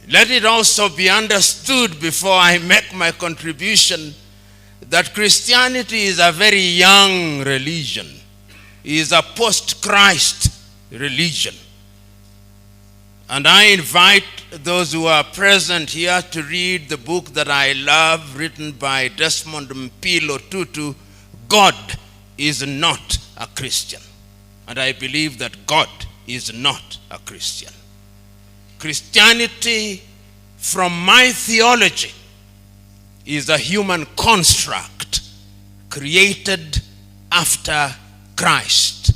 Let it also be understood before I make my contribution that Christianity is a very young religion. It is a post-Christ religion. And I invite those who are present here to read the book that I love, written by Desmond Tutu, God is not a Christian. And I believe that God is not a Christian. Christianity, from my theology, is a human construct created after Christ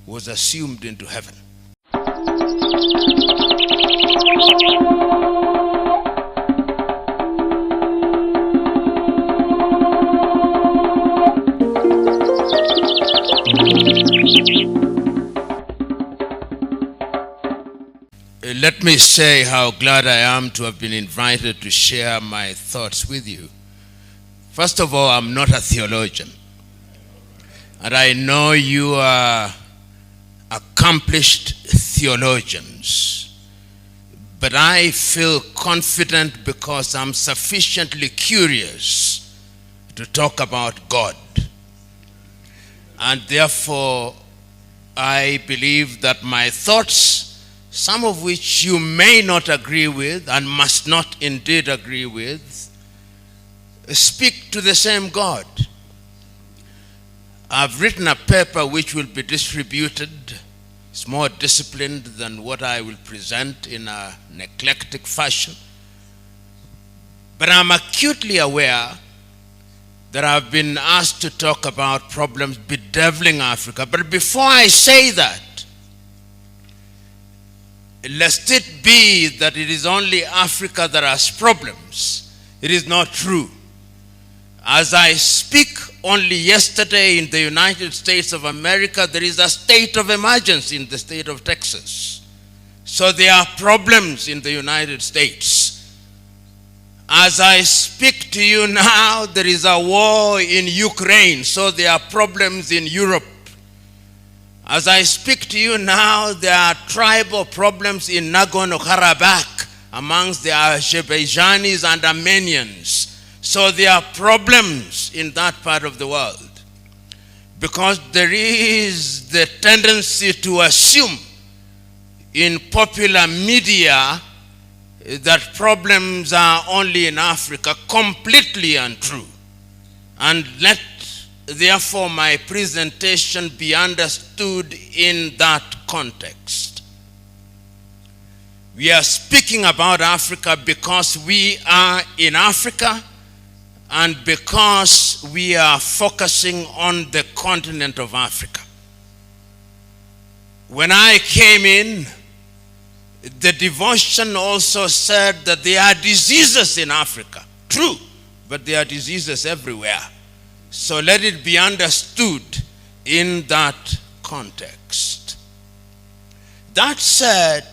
was assumed into heaven. Let me say how glad I am to have been invited to share my thoughts with you. First of all, I'm not a theologian. And I know you are accomplished theologians. But I feel confident because I'm sufficiently curious to talk about God. And therefore, I believe that my thoughts, some of which you may not agree with and must not indeed agree with, speak to the same God. I've written a paper which will be distributed. It's more disciplined than what I will present in an eclectic fashion. But I'm acutely aware that I've been asked to talk about problems bedeviling Africa. But before I say that, lest it be that it is only Africa that has problems, it is not true. As I speak only yesterday in the United States of America, there is a state of emergency in the state of Texas. So there are problems in the United States. As I speak to you now, there is a war in Ukraine, so there are problems in Europe. As I speak to you now, there are tribal problems in Nagorno-Karabakh amongst the Azerbaijanis and Armenians. So there are problems in that part of the world. Because there is the tendency to assume in popular media that problems are only in Africa, completely untrue. And let therefore my presentation be understood in that context. We are speaking about Africa because we are in Africa and because we are focusing on the continent of Africa. When I came in, the devotion also said that there are diseases in Africa. True, but there are diseases everywhere. So let it be understood in that context. That said,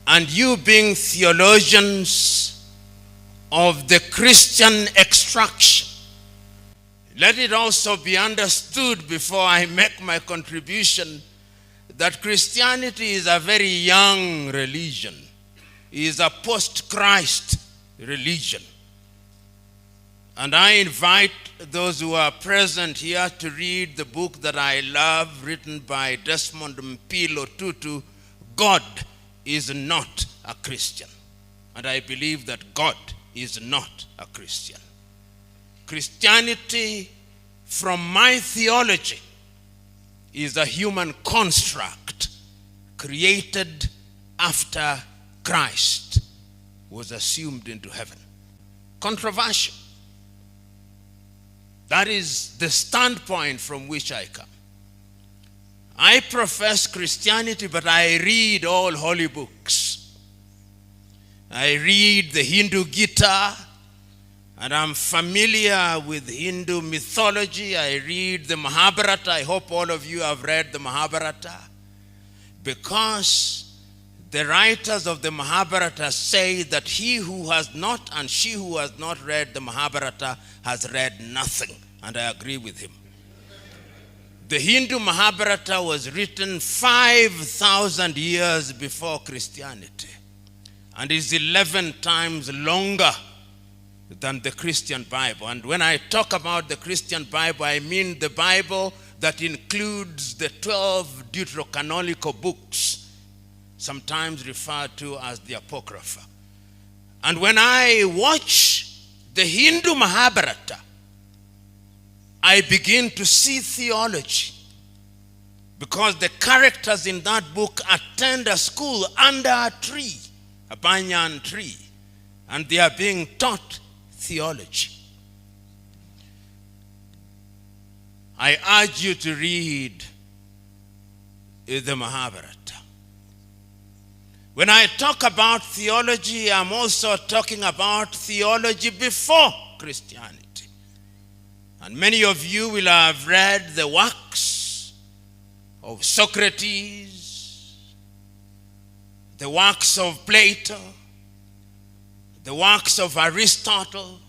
and you being theologians of the Christian extraction, let it also be understood before I make my contribution that Christianity is a very young religion. It is a post-Christ religion. And I invite those who are present here to read the book that I love, written by Desmond Tutu, God is not a Christian. And I believe that God is not a Christian. Christianity, from my theology, is a human construct created after Christ was assumed into heaven. Controversial. That is the standpoint from which I come. I profess Christianity, but I read all holy books. I read the Hindu Gita, and I'm familiar with Hindu mythology. I read the Mahabharata. I hope all of you have read the Mahabharata, because the writers of the Mahabharata say that he who has not and she who has not read the Mahabharata has read nothing. And I agree with him. The Hindu Mahabharata was written 5,000 years before Christianity. and is 11 times longer than the Christian Bible. And when I talk about the Christian Bible, I mean the Bible that includes the 12 deuterocanonical books, sometimes referred to as the Apocrypha. And when I watch the Hindu Mahabharata, I begin to see theology, because the characters in that book attend a school under a tree, a banyan tree, and they are being taught theology. I urge you to read the Mahabharata. When I talk about theology, I'm also talking about theology before Christianity. And many of you will have read the works of Socrates, the works of Plato, the works of Aristotle,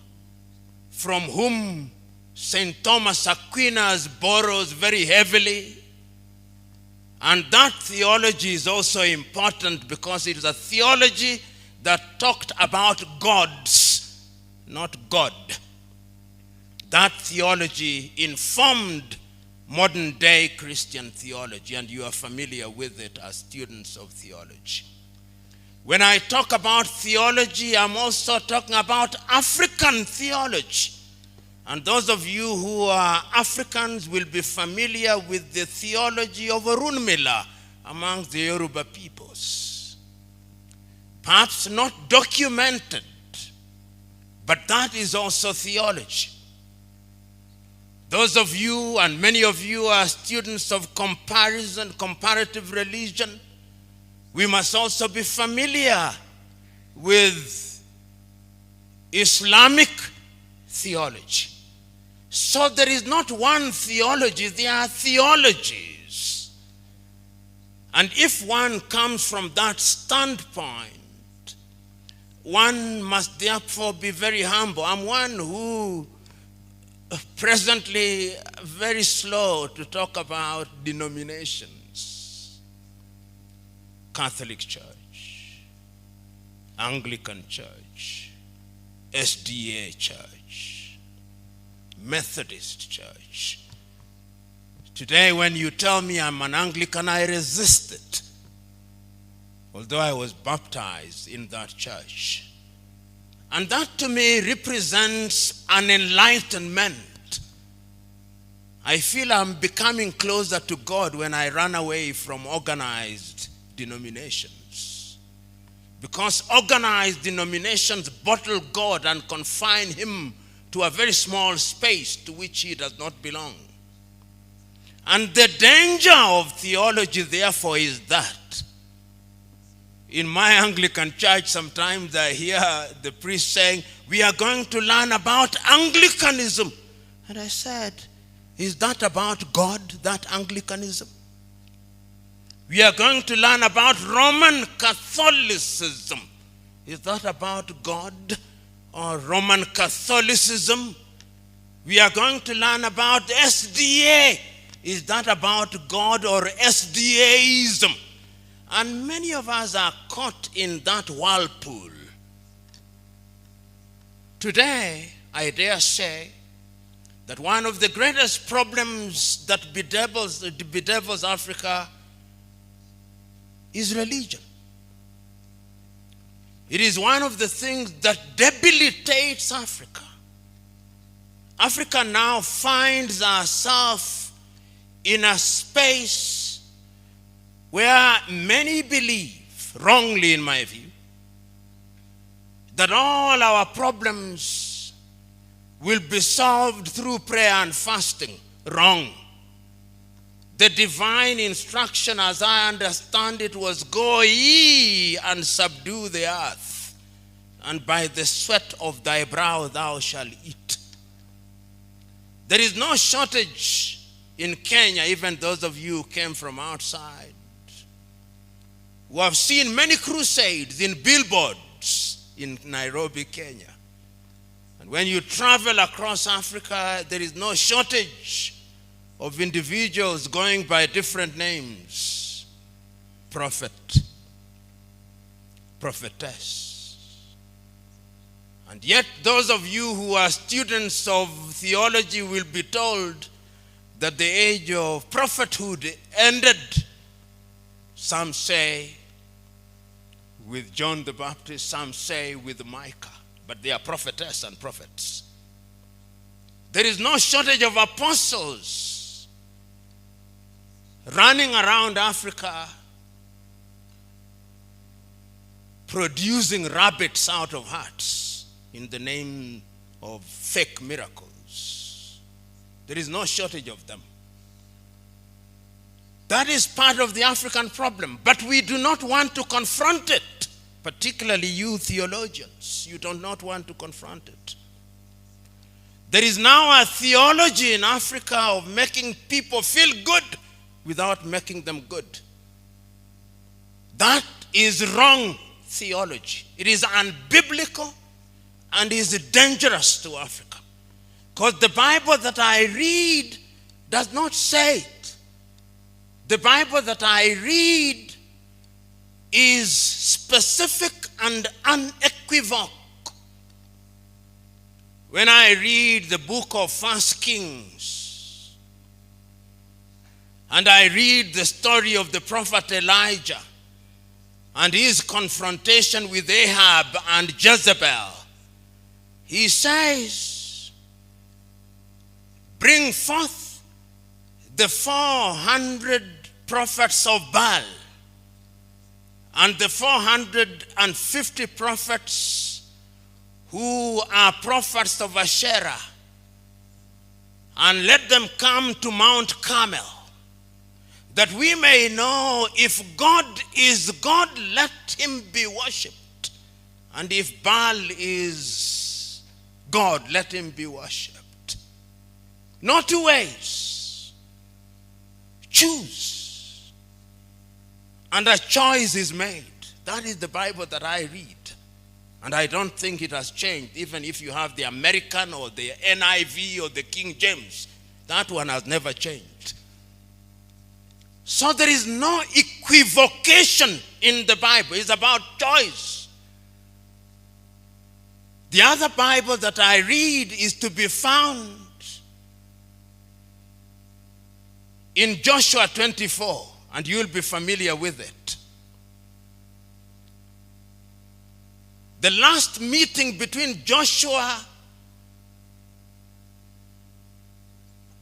from whom St. Thomas Aquinas borrows very heavily. And that theology is also important because it is a theology that talked about gods, not God. That theology informed modern day Christian theology, and you are familiar with it as students of theology. When I talk about theology, I'm also talking about African theology. And those of you who are Africans will be familiar with the theology of Orunmila amongst the Yoruba peoples. Perhaps not documented, but that is also theology. Those of you, and many of you, are students of comparative religion. We must also be familiar with Islamic theology. So there is not one theology, there are theologies. And if one comes from that standpoint, one must therefore be very humble. I'm one who presently very slow to talk about denominations. Catholic Church, Anglican Church, SDA Church, Methodist Church. Today when you tell me I'm an Anglican, I resist it, although I was baptized in that church. And that to me represents an enlightenment. I feel I'm becoming closer to God when I run away from organized denominations. Because organized denominations bottle God and confine him to a very small space to which he does not belong. And the danger of theology, therefore, is that in my Anglican church, sometimes I hear the priest saying, we are going to learn about Anglicanism. And I said, is that about God, that Anglicanism? We are going to learn about Roman Catholicism. Is that about God or Roman Catholicism? We are going to learn about SDA. Is that about God or SDAism? And many of us are caught in that whirlpool. Today, I dare say that one of the greatest problems that bedevils Africa is religion. It is one of the things that debilitates Africa. Africa now finds herself in a space where many believe, wrongly in my view, that all our problems will be solved through prayer and fasting. Wrong. The divine instruction, as I understand it, was go ye and subdue the earth, and by the sweat of thy brow thou shalt eat. There is no shortage in Kenya, even those of you who came from outside, who have seen many crusades in billboards in Nairobi, Kenya. And when you travel across Africa, there is no shortage of individuals going by different names. Prophet, prophetess. And yet those of you who are students of theology will be told that the age of prophethood ended, some say with John the Baptist, some say with Micah, but they are prophetess and prophets. There is no shortage of apostles running around Africa producing rabbits out of hats in the name of fake miracles. There is no shortage of them. That is part of the African problem, but we do not want to confront it, particularly you theologians. You do not want to confront it. There is now a theology in Africa of making people feel good without making them good. That is wrong theology. It is unbiblical and is dangerous to Africa. Because the Bible that I read does not say it. The Bible that I read is specific and unequivocal. When I read the book of 1 Kings, and I read the story of the prophet Elijah and his confrontation with Ahab and Jezebel, he says, bring forth the 400 prophets of Baal and the 450 prophets who are prophets of Asherah, and let them come to Mount Carmel, that we may know if God is God, let him be worshipped, and if Baal is God, let him be worshipped. No two ways. Choose. And a choice is made. That is the Bible that I read. And I don't think it has changed, even if you have the American or the NIV or the King James. That one has never changed. So there is no equivocation in the Bible. It's about choice. The other Bible that I read is to be found in Joshua 24, and you'll be familiar with it. The last meeting between Joshua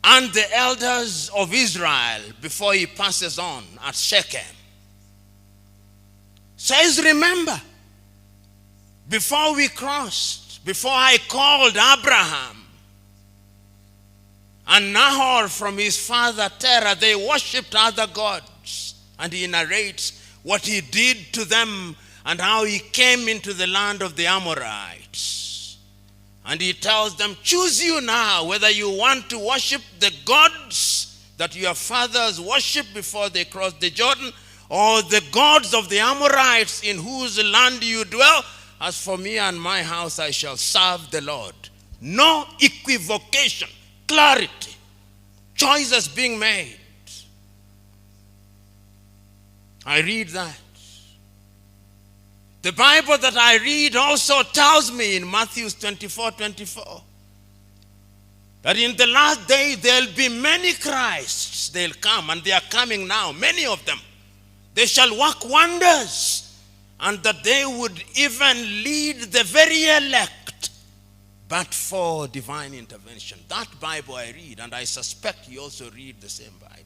and the elders of Israel before he passes on at Shechem says, remember, before we crossed, before I called Abraham and Nahor from his father Terah, they worshipped other gods. And he narrates what he did to them and how he came into the land of the Amorites. And he tells them, choose you now whether you want to worship the gods that your fathers worshipped before they crossed the Jordan, or the gods of the Amorites in whose land you dwell. As for me and my house, I shall serve the Lord. No equivocation, clarity, choices being made. I read that. The Bible that I read also tells me in Matthew 24:24 that in the last day there'll be many Christs. They'll come, and they are coming now, many of them. They shall work wonders, and that they would even lead the very elect, but for divine intervention. That Bible I read, and I suspect you also read the same Bible.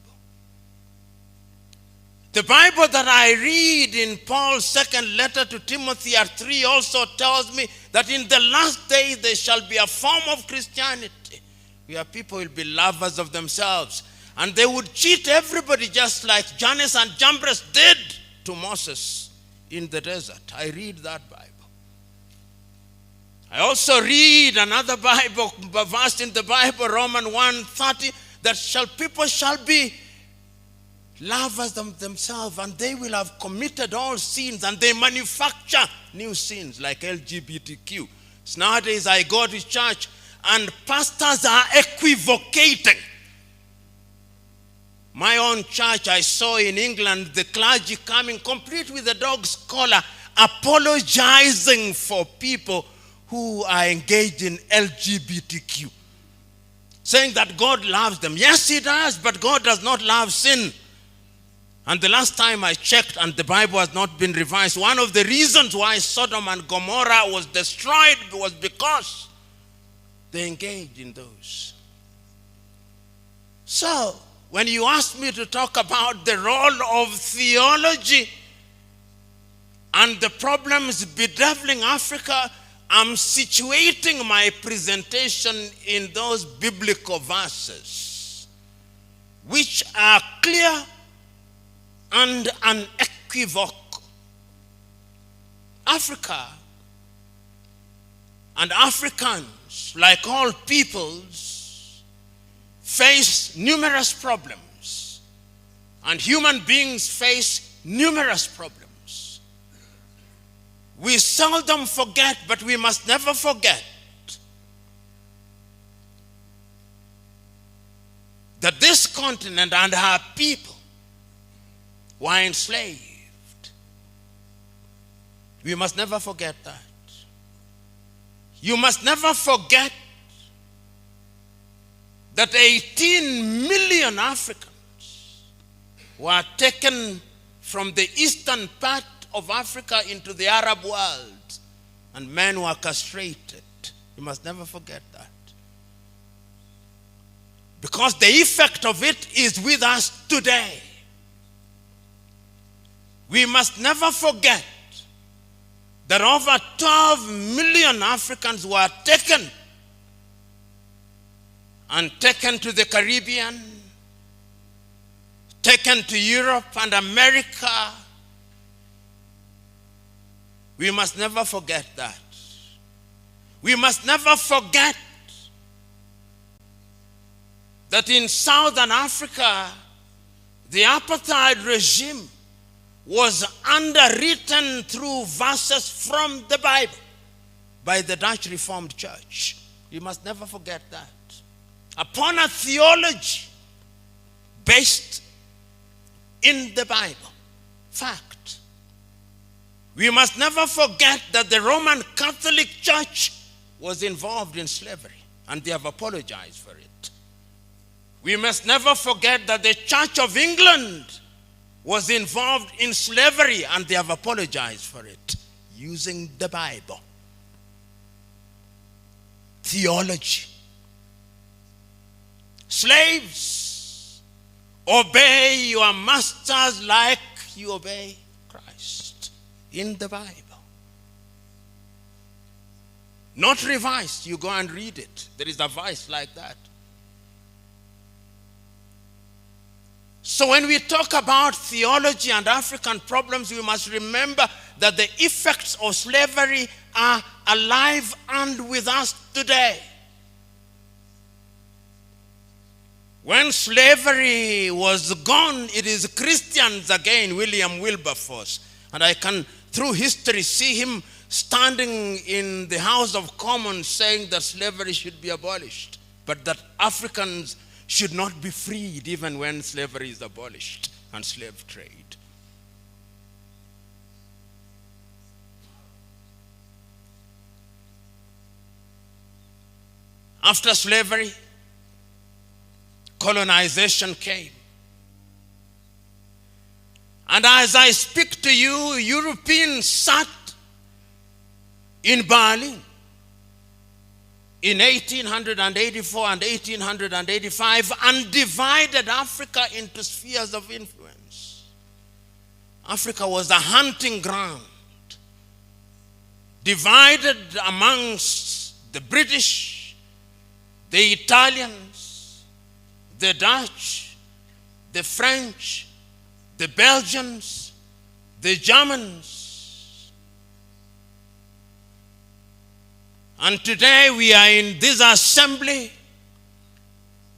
The Bible that I read in Paul's second letter to Timothy at 3 also tells me that in the last days there shall be a form of Christianity where people will be lovers of themselves, and they would cheat everybody just like Jannes and Jambres did to Moses in the desert. I read that Bible. I also read another Bible verse in the Bible, Romans 1:30, that people shall be lovers of themselves, and they will have committed all sins, and they manufacture new sins like LGBTQ. So nowadays I go to church and pastors are equivocating. My own church I saw in England, the clergy coming complete with a dog's collar apologizing for people who are engaged in LGBTQ, saying that God loves them. Yes, he does, but God does not love sin. And the last time I checked, and the Bible has not been revised, one of the reasons why Sodom and Gomorrah was destroyed was because they engaged in those. So, when you ask me to talk about the role of theology and the problems bedeviling Africa, I'm situating my presentation in those biblical verses, which are clear and unequivocal. Africa and Africans, like all peoples, face numerous problems, and human beings face numerous problems. We seldom forget, but we must never forget that this continent and our people were enslaved. We must never forget that. You must never forget that 18 million Africans were taken from the eastern part of Africa into the Arab world, and men were castrated. You must never forget that. Because the effect of it is with us today. We must never forget that over 12 million Africans were taken to the Caribbean, taken to Europe and America. We must never forget that. We must never forget that in Southern Africa, the apartheid regime was underwritten through verses from the Bible by the Dutch Reformed Church. You must never forget that. Upon a theology based in the Bible. Fact. We must never forget that the Roman Catholic Church was involved in slavery, and they have apologized for it. We must never forget that the Church of England was involved in slavery, and they have apologized for it using the Bible. Theology. Slaves, obey your masters like you obey Christ in the Bible. Not revised. You go and read it. There is a verse like that. So when we talk about theology and African problems, we must remember that the effects of slavery are alive and with us today. When slavery was gone, it is Christians again, William Wilberforce. And I can, through history, see him standing in the House of Commons saying that slavery should be abolished, but that Africans should not be freed even when slavery is abolished and slave trade. After slavery, colonization came. And as I speak to you, Europeans sat in Berlin in 1884 and 1885 and divided Africa into spheres of influence. Africa was a hunting ground, divided amongst the British, the Italians, the Dutch, the French, the Belgians, the Germans. And today we are in this assembly.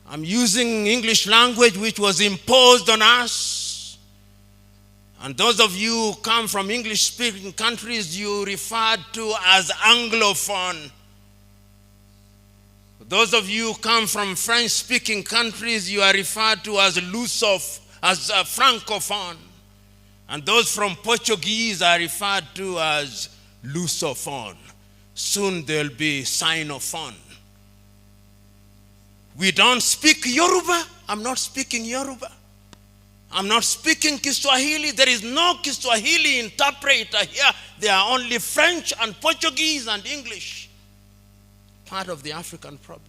I'm using English language which was imposed on us. And those of you who come from English-speaking countries, you referred to as Anglophone. Those of you who come from French-speaking countries, you are referred to as Francophone. And those from Portuguese are referred to as Lusophone. Soon they'll be Sinophone. We don't speak Yoruba. I'm not speaking Yoruba. I'm not speaking Kiswahili. There is no Kiswahili interpreter here. There are only French and Portuguese and English. Part of the African problem.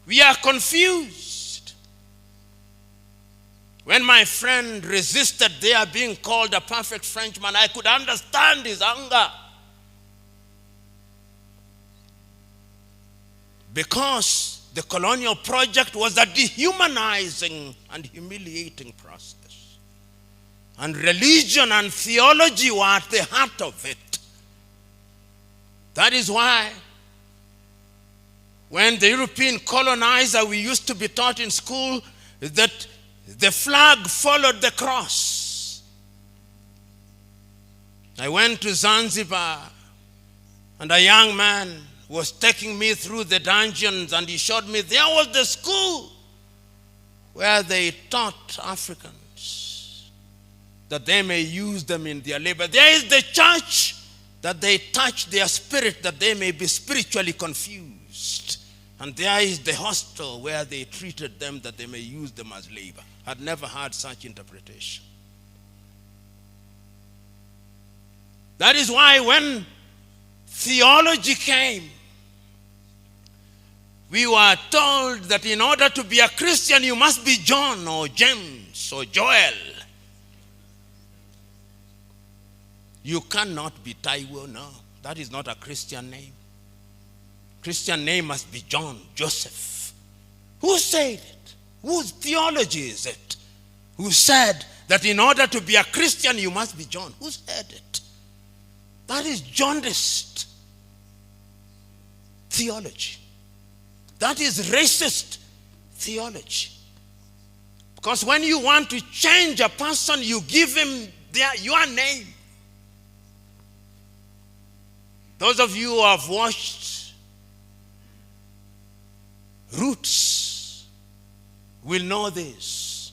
We are confused. When my friend resisted their being called a perfect Frenchman, I could understand his anger. Because the colonial project was a dehumanizing and humiliating process. And religion and theology were at the heart of it. That is why when the European colonizer, we used to be taught in school that the flag followed the cross. I went to Zanzibar and a young man was taking me through the dungeons and he showed me there was the school where they taught Africans that they may use them in their labor. There is the church that they touch their spirit that they may be spiritually confused. And there is the hostel where they treated them that they may use them as labor. I'd never heard such interpretation. That is why when theology came, we were told that in order to be a Christian, you must be John or James or Joel. You cannot be Taiwo, no. That is not a Christian name. Christian name must be John, Joseph. Who said it? Whose theology is it? Who said that in order to be a Christian, you must be John? Who said it? That is jaundiced theology. That is racist theology. Because when you want to change a person, you give him your name. Those of you who have watched Roots will know this.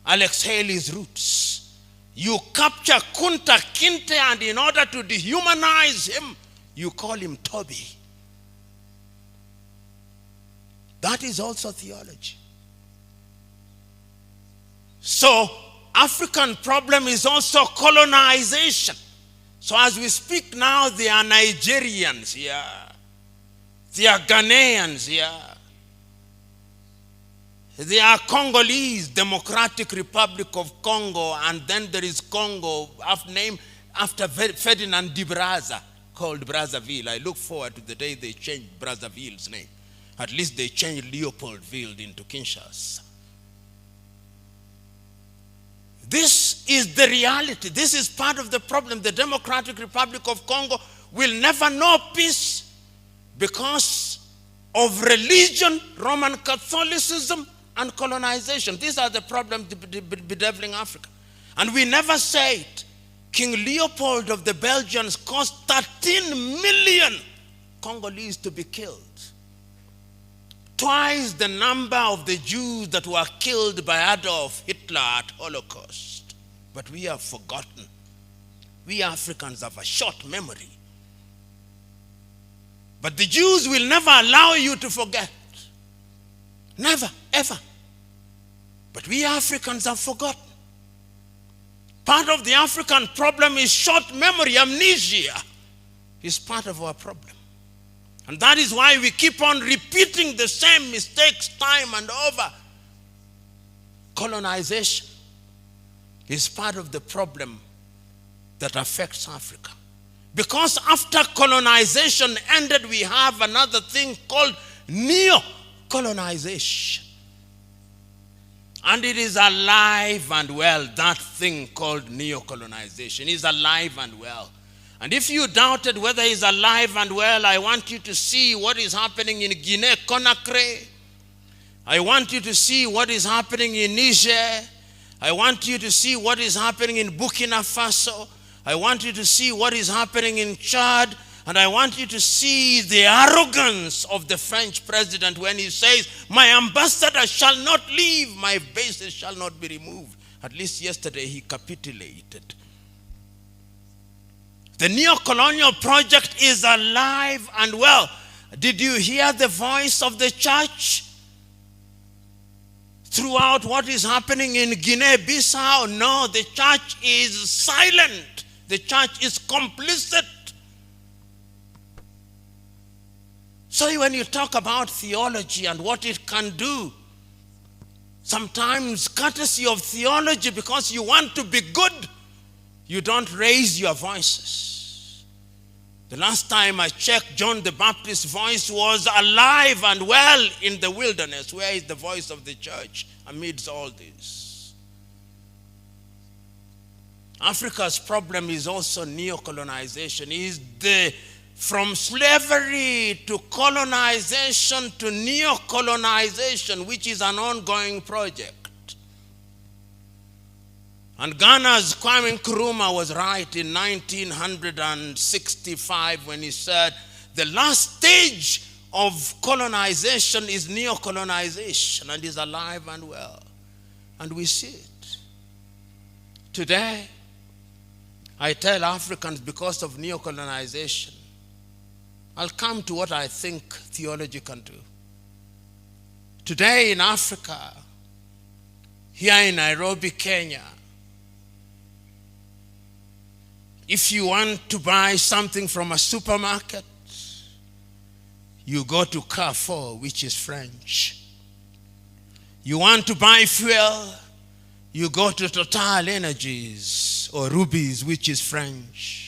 Alex Haley's Roots. You capture Kunta Kinte and in order to dehumanize him, you call him Toby. That is also theology. So, African problem is also colonization. So as we speak now, there are Nigerians here. There are Ghanaians here. There are Congolese, Democratic Republic of Congo, and then there is Congo, named after Ferdinand de Brazza, called Brazzaville. I look forward to the day they change Brazzaville's name. At least they changed Leopoldville into Kinshasa. This is the reality. This is part of the problem. The Democratic Republic of Congo will never know peace because of religion, Roman Catholicism, and colonization. These are the problems bedeviling Africa. And we never say it. King Leopold of the Belgians caused 13 million Congolese to be killed. Twice the number of the Jews that were killed by Adolf Hitler at Holocaust. But we have forgotten. We Africans have a short memory. But the Jews will never allow you to forget. Never, ever. But we Africans have forgotten. Part of the African problem is short memory, amnesia. Is part of our problem. And that is why we keep on repeating the same mistakes time and over. Colonization is part of the problem that affects Africa. Because after colonization ended, we have another thing called neo-colonization. And it is alive and well. That thing called neo-colonization is alive and well. And if you doubted whether he's alive and well, I want you to see what is happening in Guinea-Conakry. I want you to see what is happening in Niger. I want you to see what is happening in Burkina Faso. I want you to see what is happening in Chad. And I want you to see the arrogance of the French president when he says, my ambassador shall not leave, my bases shall not be removed. At least yesterday he capitulated. The neo-colonial project is alive and well. Did you hear the voice of the church throughout what is happening in Guinea-Bissau? No, the church is silent. The church is complicit. So when you talk about theology and what it can do, sometimes courtesy of theology, because you want to be good, you don't raise your voices. The last time I checked, John the Baptist's voice was alive and well in the wilderness. Where is the voice of the church amidst all this? Africa's problem is also neo-colonization. From slavery to colonization to neo-colonization, which is an ongoing project. And Ghana's Kwame Nkrumah was right in 1965 when he said, the last stage of colonization is neo-colonization, and is alive and well. And we see it. Today, I tell Africans, because of neo-colonization, I'll come to what I think theology can do. Today in Africa, here in Nairobi, Kenya, if you want to buy something from a supermarket, you go to Carrefour, which is French. You want to buy fuel, you go to Total Energies or Rubies, which is French.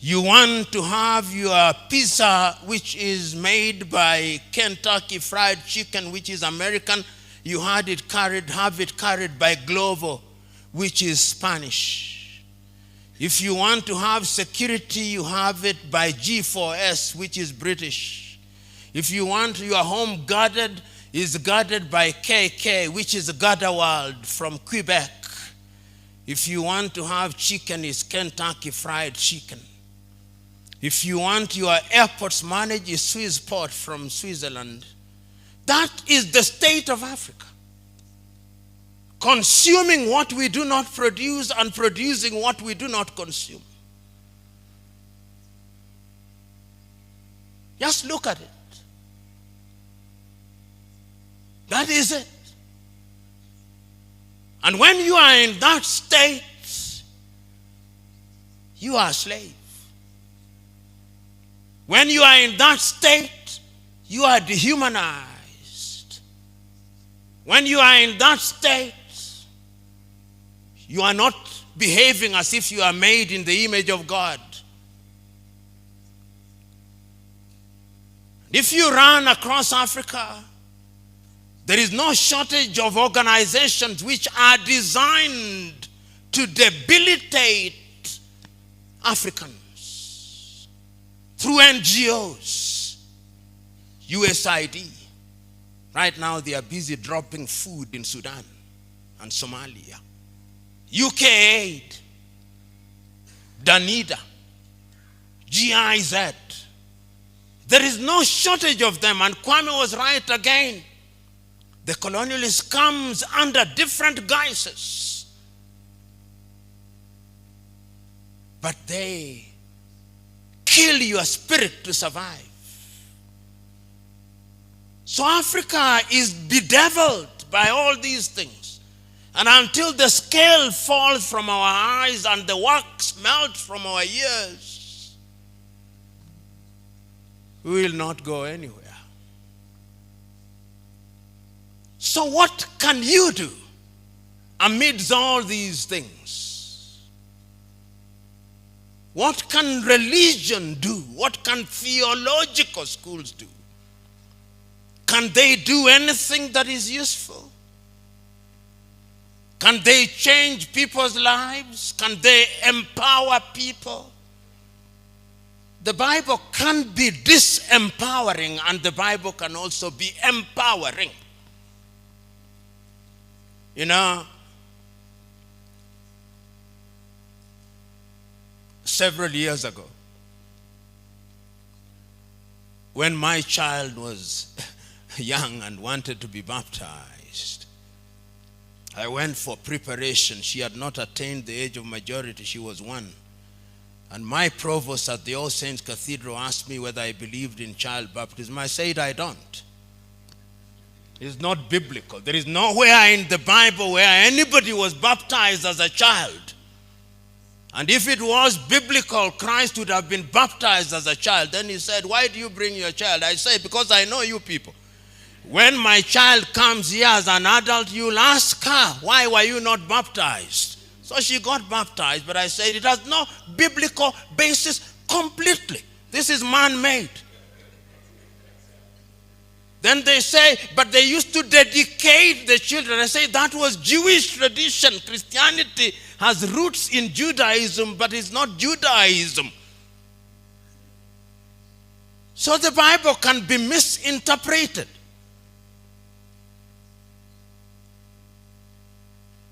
You want to have your pizza, which is made by Kentucky Fried Chicken, which is American. You have it carried by Glovo, which is Spanish. If you want to have security, you have it by G4S, which is British. If you want your home guarded, is guarded by KK, which is Gardewald from Quebec. If you want to have chicken, it's Kentucky Fried Chicken. If you want your airports managed, is Swissport from Switzerland. That is the state of Africa. Consuming what we do not produce and producing what we do not consume. Just look at it. That is it. And when you are in that state, you are a slave. When you are in that state, you are dehumanized. When you are in that state, you are not behaving as if you are made in the image of God. If you run across Africa, there is no shortage of organizations which are designed to debilitate Africans. Through NGOs, USAID. Right now they are busy dropping food in Sudan and Somalia. UK Aid, Danida, GIZ. There is no shortage of them, and Kwame was right again. The colonialist comes under different guises, but they kill your spirit to survive. So Africa is bedeviled by all these things. And until the scale falls from our eyes and the wax melts from our ears, we will not go anywhere. So what can you do amidst all these things? What can religion do? What can theological schools do? Can they do anything that is useful? Can they change people's lives? Can they empower people? The Bible can be disempowering, and the Bible can also be empowering. You know, several years ago, when my child was young and wanted to be baptized, I went for preparation. She had not attained the age of majority. She was 1. And my provost at the All Saints Cathedral asked me whether I believed in child baptism. I said I don't. It's not biblical. There is nowhere in the Bible where anybody was baptized as a child. And if it was biblical, Christ would have been baptized as a child. Then he said, why do you bring your child? I said, because I know you people. When my child comes here as an adult, you'll ask her, why were you not baptized? So she got baptized, but I said it has no biblical basis completely. This is man-made. Then they say, but they used to dedicate the children. I say that was Jewish tradition. Christianity has roots in Judaism, but it's not Judaism. So the Bible can be misinterpreted.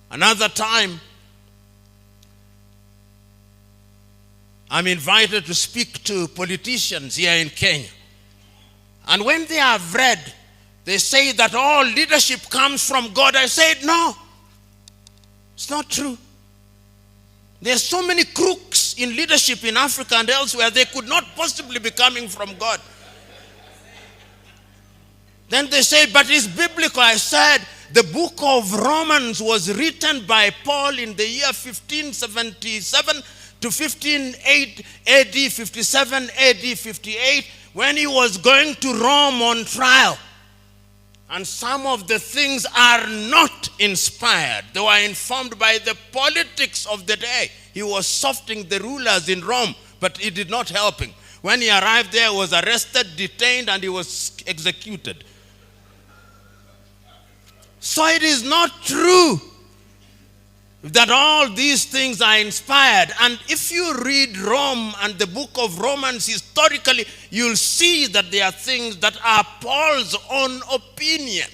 Another time, I'm invited to speak to politicians here in Kenya. And when they have read, they say that all leadership comes from God. I said, no, it's not true. There's so many crooks in leadership in Africa and elsewhere, they could not possibly be coming from God. Then they say, but it's biblical. I said, the book of Romans was written by Paul in the year 1577 to 1508 AD, 57 AD, 58, when he was going to Rome on trial. And some of the things are not inspired. They were informed by the politics of the day. He was softening the rulers in Rome, but it did not help him. When he arrived there, he was arrested, detained, and he was executed. So it is not true that all these things are inspired. And if you read Rome and the book of Romans historically, you'll see that there are things that are Paul's own opinion.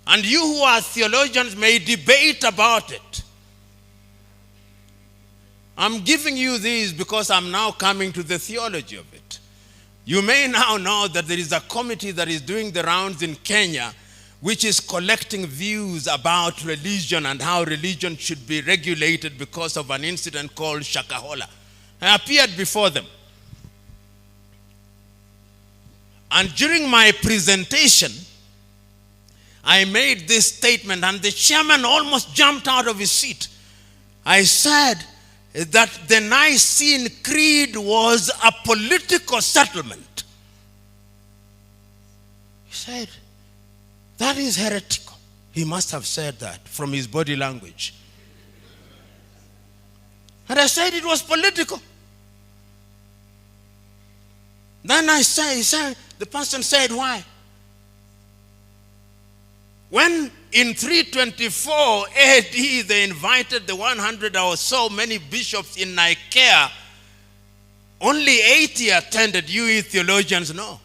And you who are theologians may debate about it. I'm giving you these because I'm now coming to the theology of it. You may now know that there is a committee that is doing the rounds in Kenya, which is collecting views about religion and how religion should be regulated because of an incident called Shakahola. I appeared before them. And during my presentation, I made this statement, and the chairman almost jumped out of his seat. I said that the Nicene Creed was a political settlement. He said, that is heretical. He must have said that from his body language. And I said it was political. Then the person said, why? When in 324 AD they invited the 100 or so many bishops in Nicaea, only 80 attended. You theologians know.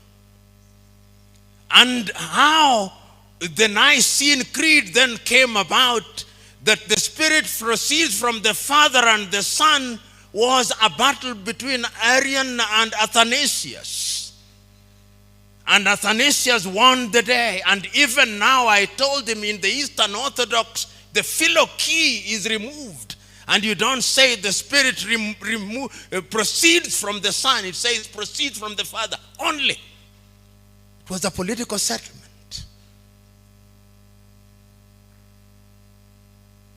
And how the Nicene Creed then came about, that the Spirit proceeds from the Father and the Son, was a battle between Arian and Athanasius. And Athanasius won the day. And even now, I told him, in the Eastern Orthodox, the phylloky is removed. And you don't say the Spirit proceeds from the Son. It says proceeds from the Father only. It was a political settlement.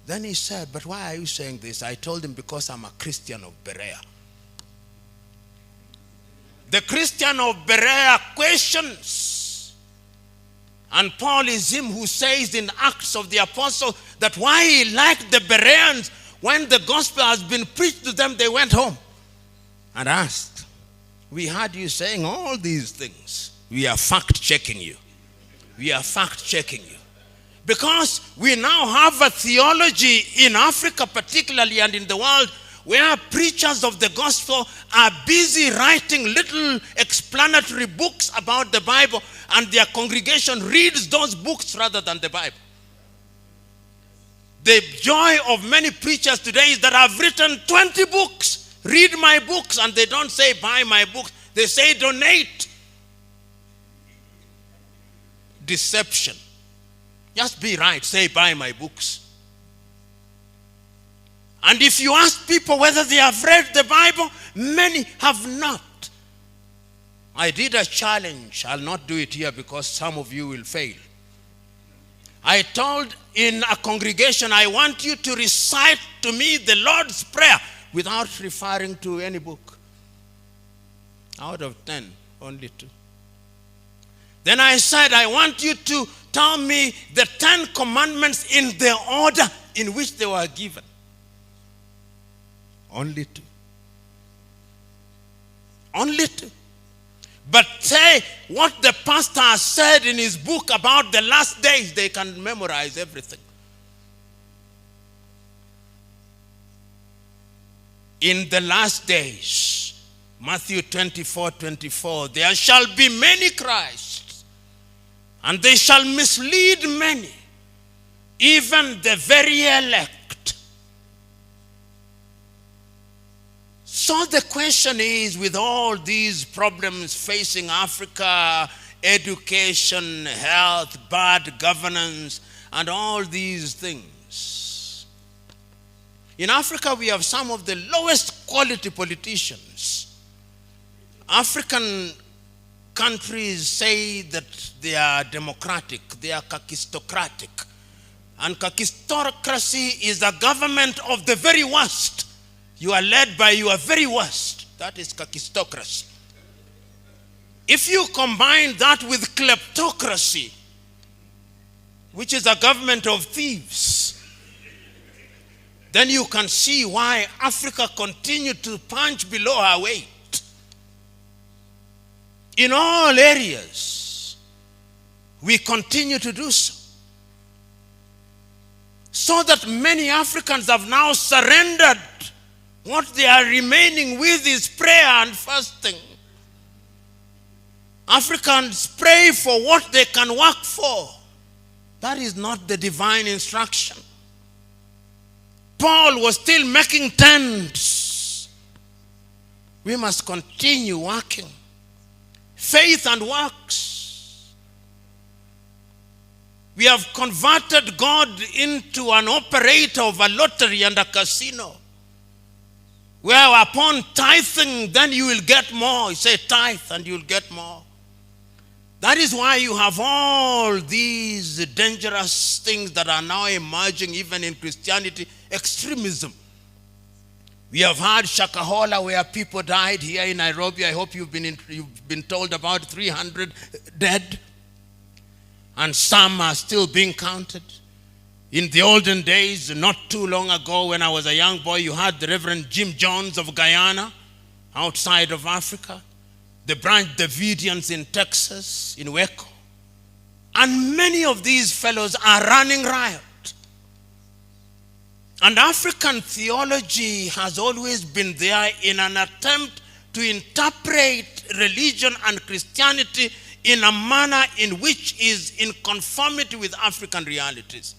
Then he said, but why are you saying this? I told him, because I'm a Christian of Berea. The Christian of Berea questions. And Paul is him who says in Acts of the Apostle that why he liked the Bereans, when the gospel has been preached to them, they went home and asked, we heard you saying all these things. We are fact-checking you. We are fact-checking you. Because we now have a theology in Africa particularly and in the world where preachers of the gospel are busy writing little explanatory books about the Bible, and their congregation reads those books rather than the Bible. The joy of many preachers today is that I've written 20 books. Read my books, and they don't say buy my books. They say donate. Deception. Just be right. Say buy my books. And if you ask people whether they have read the Bible, many have not. I did a challenge. I'll not do it here because some of you will fail. I told in a congregation, I want you to recite to me the Lord's Prayer without referring to any book. Out of 10, only 2. Then I said, I want you to tell me the 10 commandments in the order in which they were given. Only 2. Only 2. But say what the pastor has said in his book about the last days, they can memorize everything. In the last days, Matthew 24:24, there shall be many Christs, and they shall mislead many, even the very elect. So the question is, with all these problems facing Africa, education, health, bad governance, and all these things, in Africa we have some of the lowest quality politicians. African countries say that they are democratic, they are kakistocratic. And kakistocracy is a government of the very worst. You are led by your very worst. That is kakistocracy. If you combine that with kleptocracy, which is a government of thieves, then you can see why Africa continued to punch below her weight. In all areas, we continue to do so. So that many Africans have now surrendered. What they are remaining with is prayer and fasting. Africans pray for what they can work for. That is not the divine instruction. Paul was still making tents. We must continue working. Faith and works. We have converted God into an operator of a lottery and a casino. Where upon tithing, then you will get more. You say tithe and you will get more. That is why you have all these dangerous things that are now emerging even in Christianity. Extremism. We have had Shakahola where people died here in Nairobi. I hope you've been told about 300 dead. And some are still being counted. In the olden days, not too long ago when I was a young boy, you had the Reverend Jim Jones of Guyana, outside of Africa. The Branch Davidians in Texas, in Waco. And many of these fellows are running riot. And African theology has always been there in an attempt to interpret religion and Christianity in a manner in which is in conformity with African realities.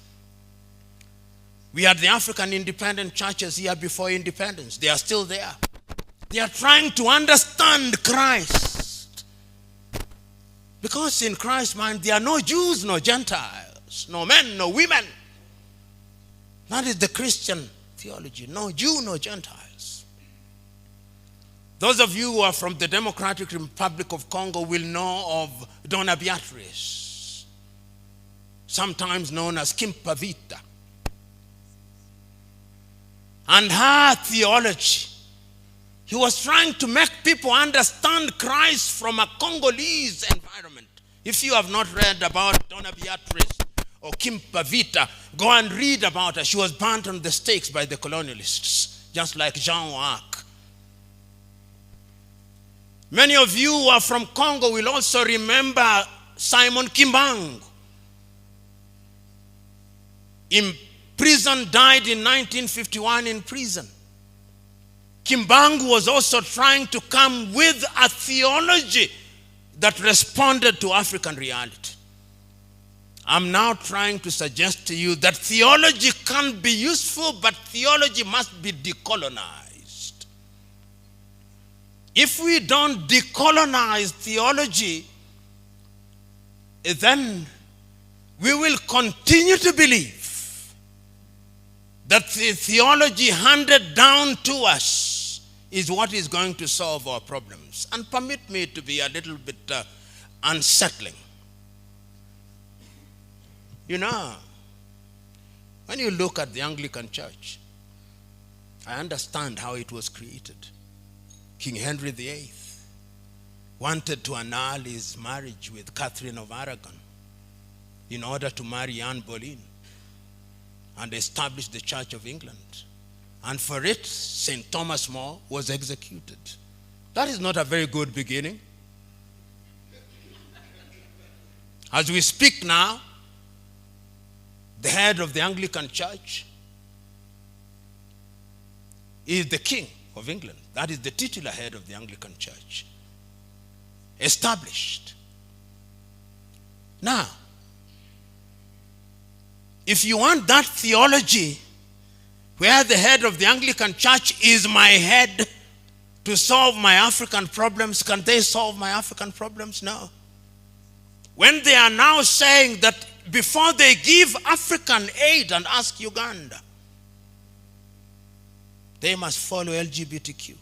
We had the African independent churches here before independence. They are still there. They are trying to understand Christ. Because in Christ's mind, there are no Jews, no Gentiles, no men, no women. That is the Christian theology. No Jew, no Gentiles. Those of you who are from the Democratic Republic of Congo will know of Donna Beatrice, sometimes known as Kimpavita. And her theology, he was trying to make people understand Christ from a Congolese environment. If you have not read about Donna Beatrice or Kimpavita, go and read about her. She was burnt on the stakes by the colonialists, just like Jean d'Arc. Many of you who are from Congo will also remember Simon Kimbangu. In prison, died in 1951 in prison. Kimbangu was also trying to come with a theology that responded to African reality. I'm now trying to suggest to you that theology can be useful, but theology must be decolonized. If we don't decolonize theology, then we will continue to believe that the theology handed down to us is what is going to solve our problems. And permit me to be a little bit unsettling. You know, when you look at the Anglican Church, I understand how it was created. King Henry VIII wanted to annul his marriage with Catherine of Aragon in order to marry Anne Boleyn and establish the Church of England. And for it, St. Thomas More was executed. That is not a very good beginning. As we speak now, the head of the Anglican Church is the King of England. That is the titular head of the Anglican Church. Established. Now, if you want that theology where the head of the Anglican Church is my head to solve my African problems, can they solve my African problems? No. When they are now saying that before they give African aid, and ask Uganda, they must follow LGBTQ.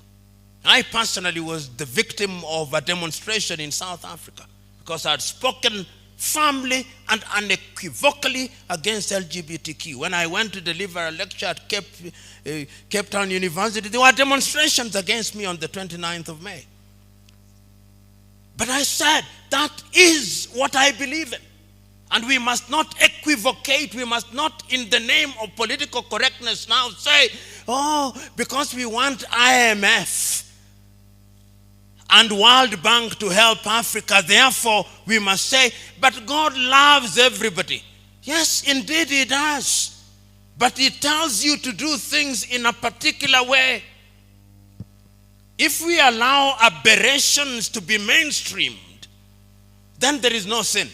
I personally was the victim of a demonstration in South Africa because I had spoken firmly and unequivocally against LGBTQ. When I went to deliver a lecture at Cape Town University, there were demonstrations against me on the 29th of May. But I said, that is what I believe in. And we must not equivocate. We must not, in the name of political correctness, now say, oh, because we want IMF and World Bank to help Africa, therefore we must say, but God loves everybody. Yes, indeed he does. But he tells you to do things in a particular way. If we allow aberrations to be mainstreamed, then there is no sin.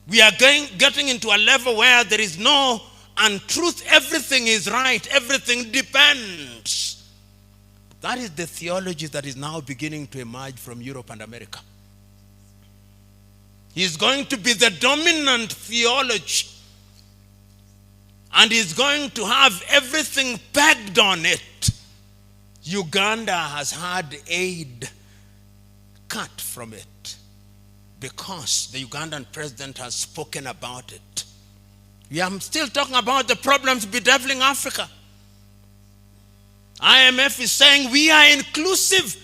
We are getting into a level where there is no untruth. Everything is right. Everything depends. That is the theology that is now beginning to emerge from Europe and America. He is going to be the dominant theology. And he's going to have everything pegged on it. Uganda has had aid cut from it because the Ugandan president has spoken about it. We are still talking about the problems bedeviling Africa. IMF is saying we are inclusive.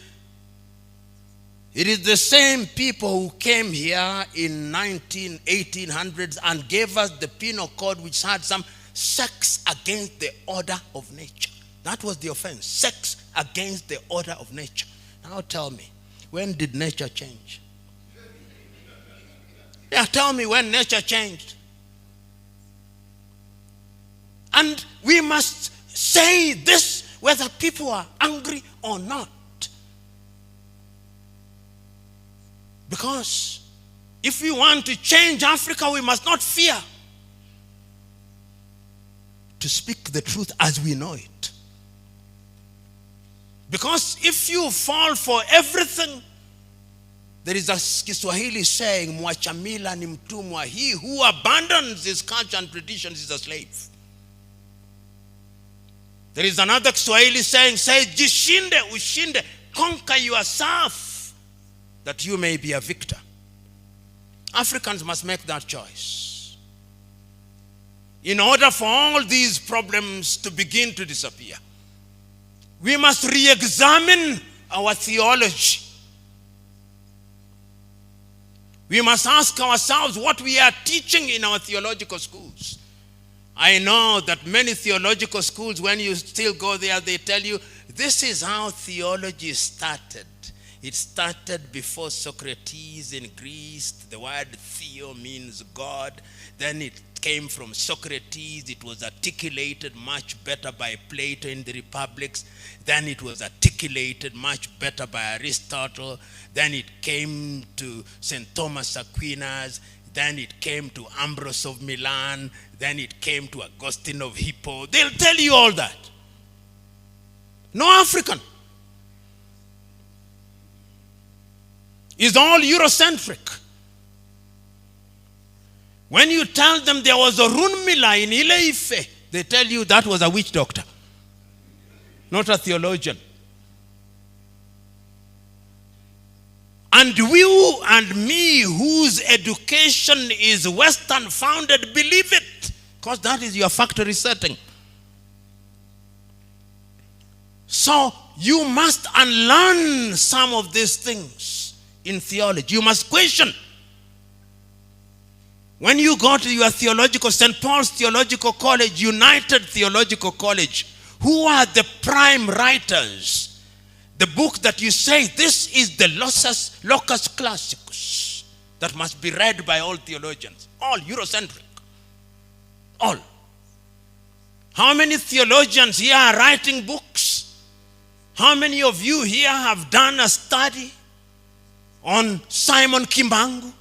It is the same people who came here in 1800s and gave us the penal code, which had some sex against the order of nature. That was the offense, sex against the order of nature. Now tell me, when did nature change? Yeah, tell me when nature changed. And we must say this whether people are angry or not. Because if we want to change Africa, we must not fear to speak the truth as we know it. Because if you fall for everything, there is a Kiswahili saying, mwachamila ni mtumwa. He who abandons his culture and traditions is a slave. There is another Kiswahili saying, say, jishinde, ushinde, conquer yourself, that you may be a victor. Africans must make that choice. In order for all these problems to begin to disappear, we must re-examine our theology. We must ask ourselves what we are teaching in our theological schools. I know that many theological schools, when you still go there, they tell you, this is how theology started. It started before Socrates in Greece. The word theo means God. Then it came from Socrates. It was articulated much better by Plato in the Republics. Then it was articulated much better by Aristotle. Then it came to St. Thomas Aquinas. Then it came to Ambrose of Milan. Then it came to Augustine of Hippo. They'll tell you all that. No African is all Eurocentric. When you tell them there was a Runmila in Ile-Ife, they tell you that was a witch doctor, not a theologian. And you and me, whose education is Western founded, believe it, because that is your factory setting. So you must unlearn some of these things in theology. You must question. When you go to your theological, St. Paul's Theological College, United Theological College, who are the prime writers? The book that you say, this is the locus classicus that must be read by all theologians, all Eurocentric, all. How many theologians here are writing books? How many of you here have done a study on Simon Kimbangu?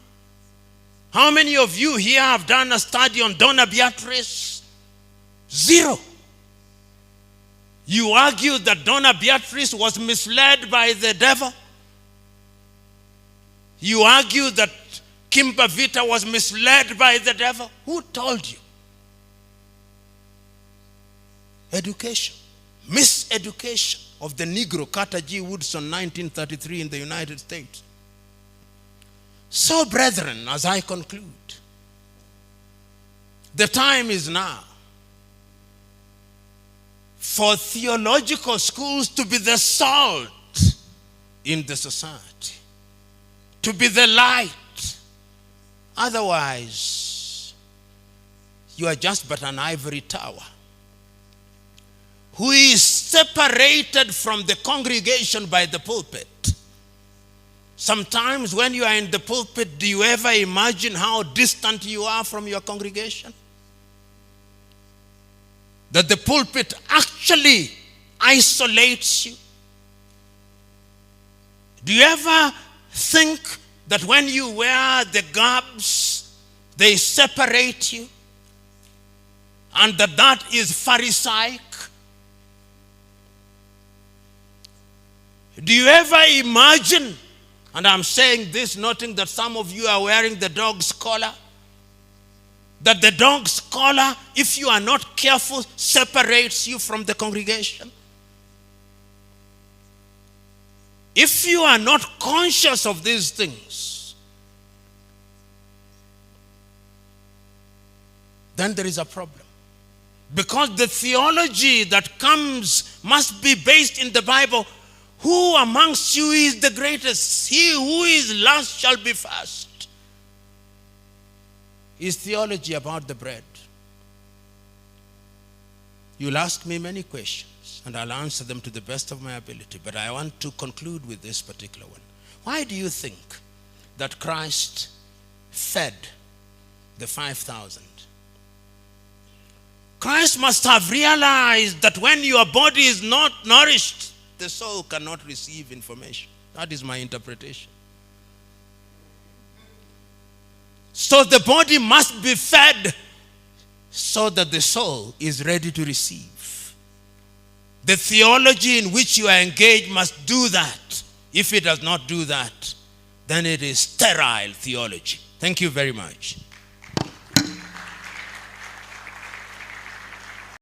How many of you here have done a study on Donna Beatrice? Zero. You argue that Donna Beatrice was misled by the devil. You argue that Kimba Vita was misled by the devil. Who told you? Education. Miseducation of the Negro, Carter G. Woodson, 1933 in the United States. So, brethren, as I conclude, the time is now for theological schools to be the salt in the society, to be the light. Otherwise, you are just but an ivory tower who is separated from the congregation by the pulpit. Sometimes when you are in the pulpit, do you ever imagine how distant you are from your congregation? That the pulpit actually isolates you. Do you ever think that when you wear the garbs, they separate you? And that is Pharisaic? Do you ever imagine, and I'm saying this noting that some of you are wearing the dog's collar, that the dog's collar, if you are not careful, separates you from the congregation? If you are not conscious of these things, then there is a problem. Because the theology that comes must be based in the Bible. Who amongst you is the greatest? He who is last shall be first. Is theology about the bread? You'll ask me many questions, and I'll answer them to the best of my ability. But I want to conclude with this particular one. Why do you think that Christ fed the 5,000? Christ must have realized that when your body is not nourished, the soul cannot receive information. That is my interpretation. So the body must be fed so that the soul is ready to receive. The theology in which you are engaged must do that. If it does not do that, then it is sterile theology. Thank you very much.